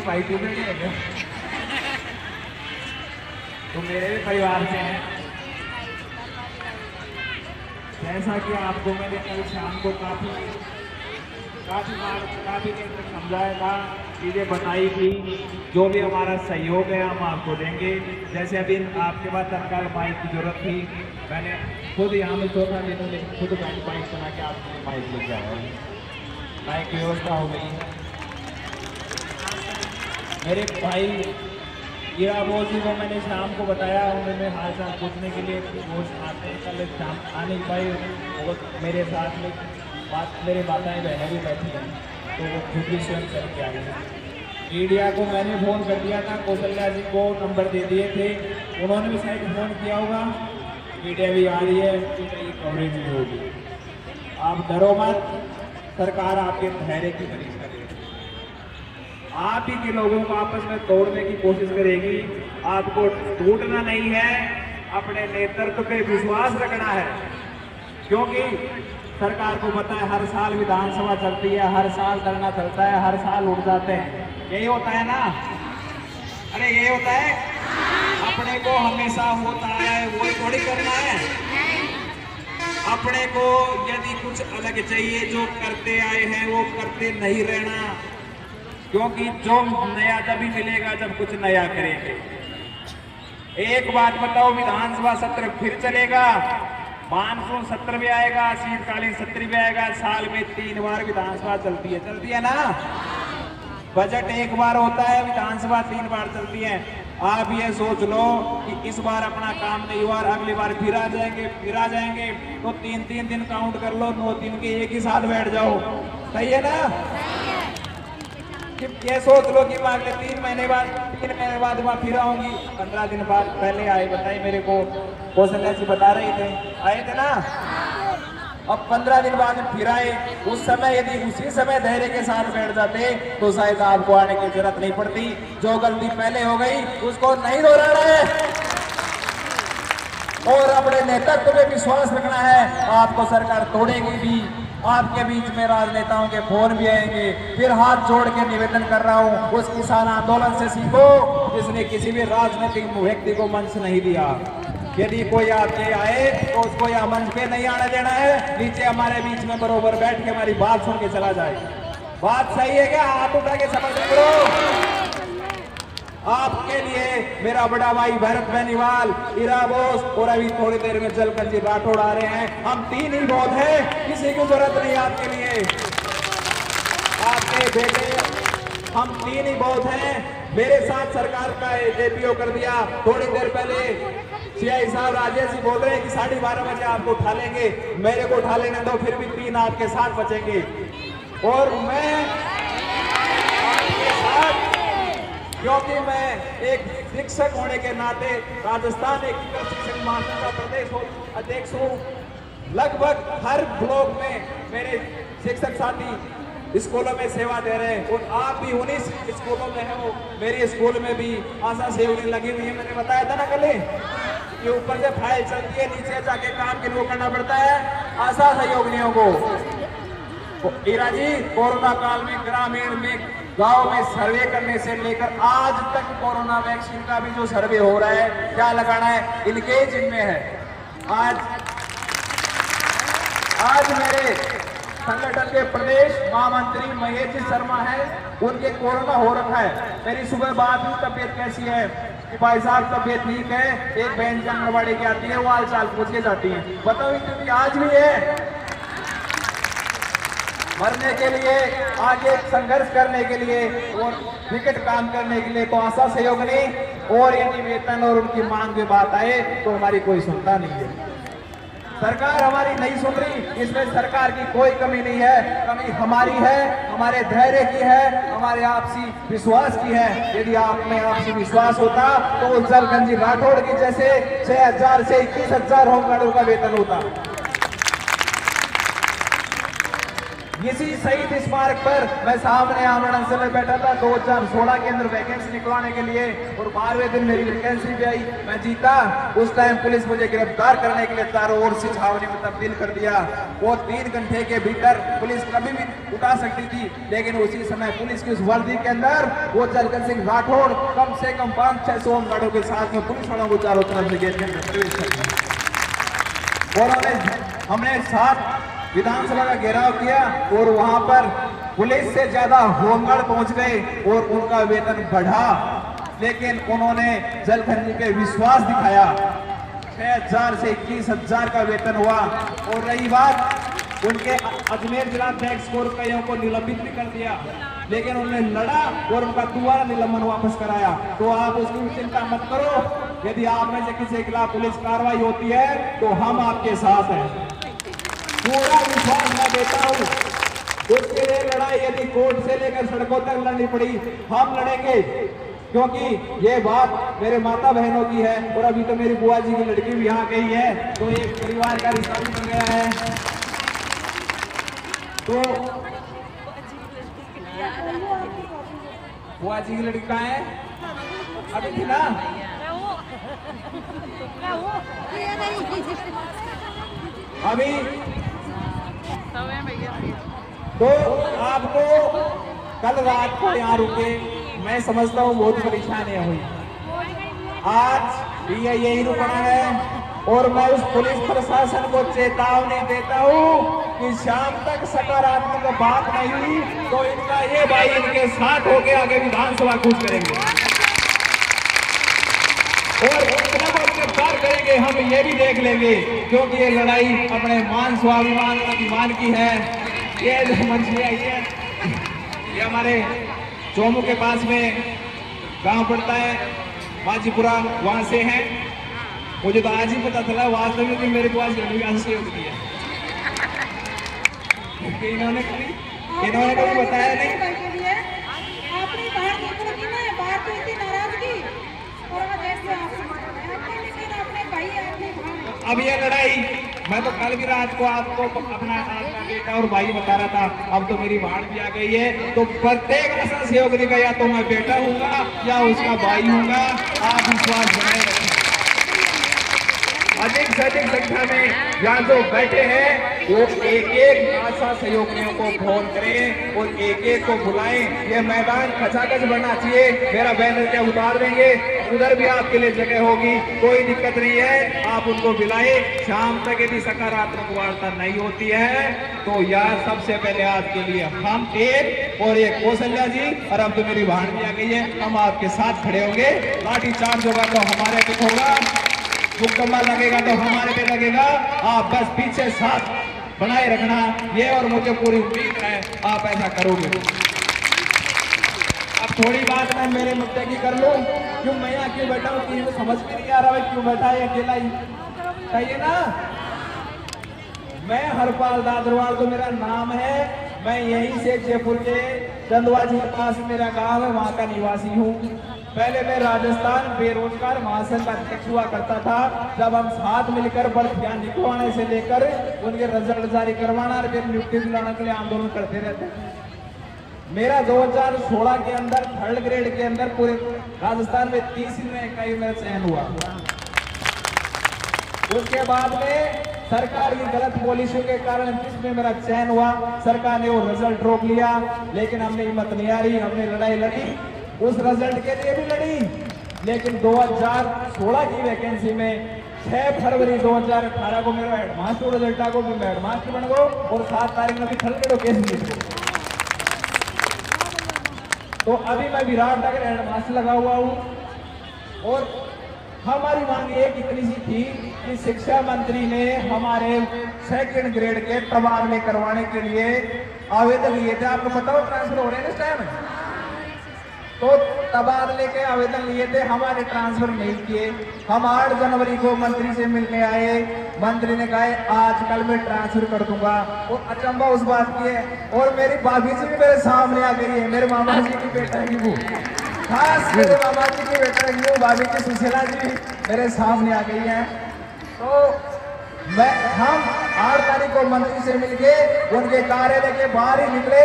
कि भाई तू बेटे है क्या? तो मेरे भी परिवार से हैं। जैसा कि आपको मैंने कल शाम को काफी देर तक समझाया था, चीजें बताई थी, जो भी हमारा सहयोग है हम आपको देंगे। जैसे अभी आपके पास तत्काल माइक की जरूरत थी, मैंने खुद यहाँ में चौथा दिन में खुद माइक बना के आपको माइक लेके आया, माइक की व्यवस्था हो गई है। मेरे भाई ईरा बोझ जी को मैंने शाम को बताया, उन्होंने हाल चाल पूछने के लिए बोझ आते हैं, कल शाम आने के भाई वो मेरे साथ में मेरे माताएं बहनें भी बैठी हैं, तो वो खुद भी स्वयं करके आई हैं। मीडिया को मैंने फ़ोन कर दिया था, कौशल्या जी को नंबर दे दिए थे, उन्होंने भी शायद फ़ोन किया होगा, मीडिया भी आ रही है, तो कवरेज भी होगी। आप डरो मत, सरकार आपके धैर्य की परीक्षा करेगी, आप ही के लोगों को आपस में तोड़ने की कोशिश करेगी। आपको टूटना नहीं है, अपने नेतृत्व पे विश्वास रखना है, क्योंकि सरकार को पता है हर साल विधानसभा चलती है, हर साल धरना चलता है, हर साल उठ जाते हैं, यही होता है ना? अरे यही होता है, अपने को हमेशा होता है वो थोड़ी करना है। अपने को यदि कुछ अलग चाहिए, जो करते आए हैं वो करते नहीं रहना, क्योंकि जो नया तभी मिलेगा जब कुछ नया करेंगे। एक बात बताओ, विधानसभा सत्र फिर चलेगा, मानसून सत्र भी आएगा, शीतकालीन सत्र भी आएगा, साल में 3 बार विधानसभा चलती है ना? बजट एक बार होता है, विधानसभा 3 बार चलती है। आप ये सोच लो कि इस बार अपना काम नहीं हुआ, अगली बार फिर आ जाएंगे, तो 3-3 दिन काउंट कर लो, 9 दिन के एक ही साथ बैठ जाओ, सही है ना? ये सोच लो कि अगले 3 महीने बाद वहां फिर आऊंगी, 15 दिन बाद पहले आए, बताइए मेरे को कौशल्या जी बता रहे थे, आए थे ना? अब 15 दिन बाद फिर आए, उस समय यदि उसी समय धैर्य के साथ बैठ जाते तो शायद आपको आने की जरूरत नहीं पड़ती। जो गलती पहले हो गई उसको नहीं दोहराना है और अपने नेतृत्व में विश्वास रखना है। आपको सरकार तोड़ेगी भी, आपके बीच में राजनेताओं के फोन भी आएंगे। फिर हाथ जोड़ के निवेदन कर रहा हूं, उस किसान आंदोलन से सीखो जिसने किसी भी राजनीतिक व्यक्ति को मंच नहीं दिया। यदि कोई आपके आए तो उसको यह मंच पे नहीं आने देना है, नीचे हमारे बीच में बरोबर बैठ के हमारी बात सुन के चला जाए। बात सही है क्या? हाथ उठा के समझ करो। आपके लिए मेरा बड़ा भाई भरत बेनीवाल, ईरा बोस और अभी थोड़ी देर में जलकन जी राठौड़ आ रहे हैं। हम 3 ही बहुत हैं, किसी की जरूरत नहीं आपके लिए, आपके बेटे, हम 3 ही बहुत हैं। मेरे साथ सरकार का एपीओ कर दिया। थोड़ी देर पहले सीआई साहब राजेश जी बोल रहे हैं कि 12:30 बजे आपको उठा लेंगे, मेरे को उठा लेने दो, फिर भी 3 आपके साथ बचेंगे। और मैं आपके साथ, क्योंकि मैं एक शिक्षक होने के नाते राजस्थान एक शिक्षक महासंघ का प्रदेश अध्यक्ष हूँ। लगभग हर ब्लॉक में मेरे शिक्षक साथी स्कूलों में सेवा दे रहे हैं और आप भी उन्हीं स्कूलों में हो। मेरे स्कूल में भी आशा सहयोगी लगी हुई है। मैंने बताया था ना कल कि ऊपर से फाइल चलती है, नीचे जाके काम के लिए करना पड़ता है आशा सहयोगियों को। ईरा जी, कोरोना काल में ग्रामीण में गांव में सर्वे करने से लेकर आज तक कोरोना वैक्सीन का भी जो सर्वे हो रहा है, क्या लगाना है, इनके जिम्मे है। आज मेरे संगठन के प्रदेश महामंत्री महेश जी शर्मा है, उनके कोरोना हो रखा है। मेरी सुबह बात हुई, तबियत कैसी है कि भाई साहब तबियत ठीक है। एक बहन जी आंगनबाड़ी की आती है, वो हाल चाल पूछ के जाती है। बताओ इतनी आज भी है, मरने के लिए, आगे संघर्ष करने के लिए और विकट काम करने के लिए तो आशा सहयोगिनी और यदि वेतन और उनकी मांग की बात आए तो हमारी कोई सुनता नहीं है। सरकार हमारी नहीं सुन रही, इसमें सरकार की कोई कमी नहीं है। कमी हमारी है, हमारे धैर्य की है, हमारे आपसी विश्वास की है। यदि आप में आपसी विश्वास होता तो जलकन जी राठौड़ की जैसे 6,000 से 21,000 होमगार्डों का वेतन होता। इसी शहीद स्मारक पर मैं सामने आमरण से बैठा था 2016 के अंदर वैकेंसी निकलवाने के लिए, और 12वें दिन मेरी वैकेंसी भी आई, मैं जीता। उस टाइम पुलिस मुझे गिरफ्तार करने के लिए चारों ओर से छावनी में तब्दील कर दिया। वो 3 घंटे के भीतर पुलिस कभी भी उठा सकती थी, लेकिन उसी समय पुलिस की उस वर्दी के अंदर वो जलकन सिंह राठौड़ कम से कम 500-600 होमगार्डों के साथ में पुलिस वालों को चारों तरफ से गेट के अंदर प्रवेश कर दिया। और हमने साथ विधानसभा का घेराव किया, और वहां पर पुलिस से ज्यादा होमगार्ड पहुंच गए और उनका वेतन बढ़ा, लेकिन उन्होंने जलखन जी पे विश्वास दिखाया। 6,000 से 21,000 का वेतन हुआ। और रही बात उनके अजमेर जिलाध्यक्ष को और कईयों को निलंबित भी कर दिया, लेकिन उन्होंने लड़ा और उनका दोबारा निलंबन वापस कराया। तो आप उसकी चिंता मत करो, यदि आप में से किसी के खिलाफ पुलिस कार्रवाई होती है तो हम आपके साथ हैं, पूरा विश्वास मैं देता हूं। उसके लिए लड़ाई यदि कोर्ट से लेकर सड़कों तक लड़नी पड़ी, हम लड़ेंगे, क्योंकि ये बात मेरे माता बहनों की है। और अभी तो मेरी बुआ जी की लड़की भी यहाँ गई है, तो एक परिवार का रिश्ता भी बन गया है। तो बुआ जी की लड़की कहाँ है? अभी थी ना? अभी तो आपको कल रात को यहाँ रुके, मैं समझता हूँ बहुत परेशानियां हुई। आज भी यही रुकना है, और मैं उस पुलिस प्रशासन को चेतावनी देता हूँ कि शाम तक सकारात्मक बात नहीं हुई तो इनका ये भाई इनके साथ होके आगे विधानसभा कूच करेंगे, और कितना बहुत गिरफ्तार करेंगे हम ये भी देख लेंगे, क्योंकि ये लड़ाई अपने मान स्वाभिमान अभिमान की है। ये जो मंचिया ये हमारे चोमू के पास में गांव पड़ता है, माजीपुरा, वहां से है। मुझे तो आज ही पता चला वास्तव में कि मेरे पास सहयोग किया, इन्होंने कभी बताया नहीं। अब ये लड़ाई मैं तो कल भी रात को आपको अपना बेटा और भाई बता रहा था, अब तो मेरी भाण भी आ गई है, तो प्रत्येक ऐसा सहयोग देगा, या तो मैं बेटा हूँगा या उसका भाई हूँगा। आप विश्वास बनाए रखें। अधिक से अधिक संख्या में यहाँ जो बैठे हैं वो एक आशा सहयोगियों को फोन करें और एक को बुलाएं। ये मैदान खचाखच बनना चाहिए। मेरा बैनर क्या उतार देंगे, उधर भी आपके लिए जगह होगी, कोई दिक्कत नहीं है। आप उनको बुलाएं। शाम तक यदि सकारात्मक वार्ता नहीं होती है तो यार सबसे पहले आज के लिए हम एक और एक कौशल्या जी, और अब तो मेरी बहन भी आ गई है, हम आपके साथ खड़े होंगे। लाठी चार्ज होगा तो हमारे पे होगा, मुकम्मा लगेगा तो हमारे पे लगेगा। आप बस पीछे साथ बनाए रखना, ये और मुझे पूरी उम्मीद है आप ऐसा करोगे। अब थोड़ी बात मैं मेरे मुद्दे की कर लूं, क्यों मैं यहाँ क्यों बैठा हूँ, किसी को समझ में नहीं आ रहा है क्यों बैठा है अकेला ही, चाहिए ना। मैं हरपाल दादरवाल तो मेरा नाम है, मैं यहीं से जयपुर के चंदवा जी के पास मेरा गांव है, वहां का निवासी हूँ। पहले मैं राजस्थान बेरोजगार महासंघ का अध्यक्ष हुआ करता था, जब हम साथ मिलकर भर्तियां निकलवाने से लेकर उनके रिजल्ट जारी करवाना और फिर नियुक्ति दिलाने के लिए आंदोलन करते रहते। मेरा 2016 के अंदर 3rd ग्रेड के अंदर पूरे राजस्थान में 30 रैंक का मेरा चयन हुआ। उसके बाद में सरकार की गलत पॉलिसियों के कारण जिसमें मेरा चयन हुआ, सरकार ने वो रिजल्ट रोक लिया, लेकिन हमने हिम्मत नहीं हारी, हमने लड़ाई लड़ी, उस रिजल्ट के लिए भी लड़ी। लेकिन 2016 की वैकेंसी में 6 फरवरी 2018 को मेरा हेडमास्टर रिजल्ट आ गो, मैं हेडमास्टर बन गो, और 7 तारीख में भी थल केस नहीं। तो अभी मैं विराटनगर हेडमास्टर लगा हुआ हूँ। और हमारी मांग एक इतनी सी थी कि शिक्षा मंत्री ने हमारे 2nd ग्रेड के तबादले करवाने के लिए आवेदन लिए थे। आपको पता हो ट्रांसफर हो रहे हैं इस टाइम, तो तबादले के आवेदन लिए थे, हमारे ट्रांसफर नहीं किए। हम 8 जनवरी को मंत्री से मिलने आए, मंत्री ने कहा आज कल मैं ट्रांसफर कर दूंगा। और अचंबा उस बात की है, और मेरी भाभी जी भी मेरे सामने आ गई है, मेरे मामा जी की बेटा की वो, खास मेरे मामा जी की बेटा की वो भाभी की सुशीला जी मेरे सामने आ गई है। तो हम 8 तारीख को मंत्री से मिलके उनके कार्यालय के बाहर ही निकले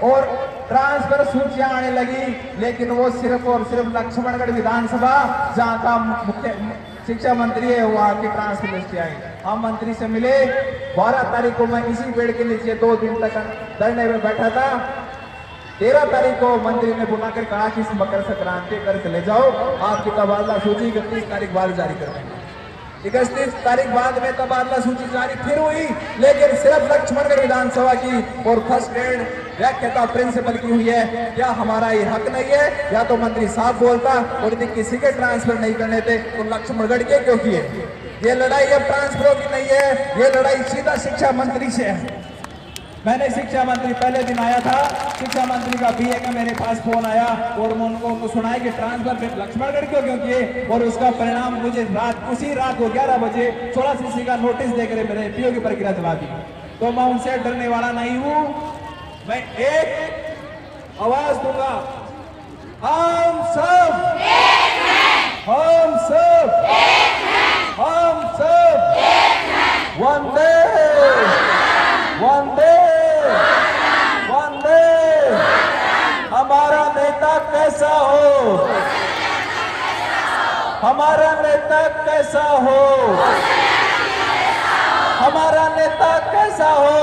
और ट्रांसफर सूचियां आने लगी, लेकिन वो सिर्फ और सिर्फ लक्ष्मणगढ़ विधानसभा जहां का मुख्य शिक्षा मंत्री है वहां की ट्रांसफर लिस्ट आई। हम मंत्री से मिले, 12 तारीख को मैं इसी पेड़ के नीचे 2 दिन तक धरने में बैठा था। 13 तारीख को मंत्री ने बुलाकर कहा कि इस मकर संक्रांति कर चले जाओ, आपकी तबादला सूची 31 तारीख बाद जारी कर देंगे। 31 तारीख बाद में तबादला सूची जारी फिर हुई, लेकिन सिर्फ लक्ष्मणगढ़ विधानसभा की और फर्स्ट ग्रेड व्याख्याता प्रिंसिपल की हुई है। क्या हमारा ये हक नहीं है? या तो मंत्री साहब बोलता और यदि किसी के ट्रांसफर नहीं करने थे तो लक्ष्मणगढ़ के क्यों किए? ये लड़ाई अब ट्रांसफरों की नहीं है, ये लड़ाई सीधा शिक्षा मंत्री से है। मैंने शिक्षा मंत्री पहले दिन आया था, शिक्षा मंत्री का बीए का मेरे पास फोन आया और मैं उनको सुनाया कि ट्रांसफर लक्ष्मणगढ़ क्यों किए, और उसका परिणाम मुझे उसी रात को 11 बजे 16 सीसी का नोटिस देकर मेरे पीओ की प्रक्रिया चला दी। तो मैं उनसे डरने वाला नहीं हूं, मैं एक आवाज दूंगा, हम सब वंदे वंदे वंदे। हमारा नेता कैसा हो, हमारा नेता कैसा हो, हमारा नेता कैसा हो।